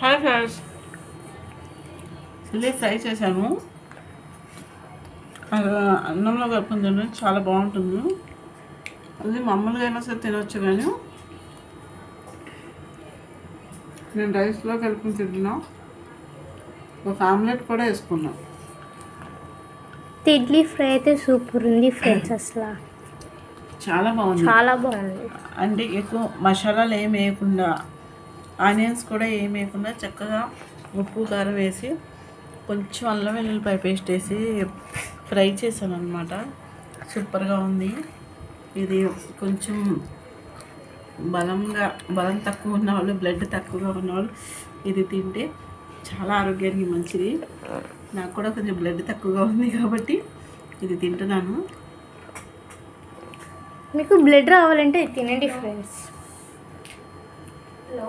Hi friends, chilli fry చేశాను. అన్నంలో కలుపుకొని తింటే చాలా బాగుంటుంది. అది మామూలుగా అయినా సరే తినవచ్చు, కానీ నేను రైస్లో కలుపుకొని తింటున్నా. ఒక ఆమ్లెట్ కూడా వేసుకున్నాం. ఇడ్లీ ఫ్రై అయితే సూపర్ ఉంది ఫ్రెండ్స్. అసలు చాలా బాగుంది. చాలా బాగుంది. అంటే ఎక్కువ మసాలాలు ఏమి వేయకుండా, ఆనియన్స్ కూడా ఏమి వేయకుండా చక్కగా ఉప్పు కారం వేసి కొంచెం అల్లం వెల్లుల్లిపాయ పేస్ట్ వేసి ఫ్రై చేశాను అనమాట. సూపర్గా ఉంది. ఇది కొంచెం బలం తక్కువ ఉన్నవాళ్ళు, బ్లడ్ తక్కువగా ఉన్నవాళ్ళు ఇది తింటే చాలా ఆరోగ్యానికి మంచిది. నాకు కూడా కొంచెం బ్లడ్ తక్కువగా ఉంది కాబట్టి ఇది తింటున్నాను. మీకు బ్లడ్ రావాలంటే తినండి ఫ్రెండ్స్. హలో.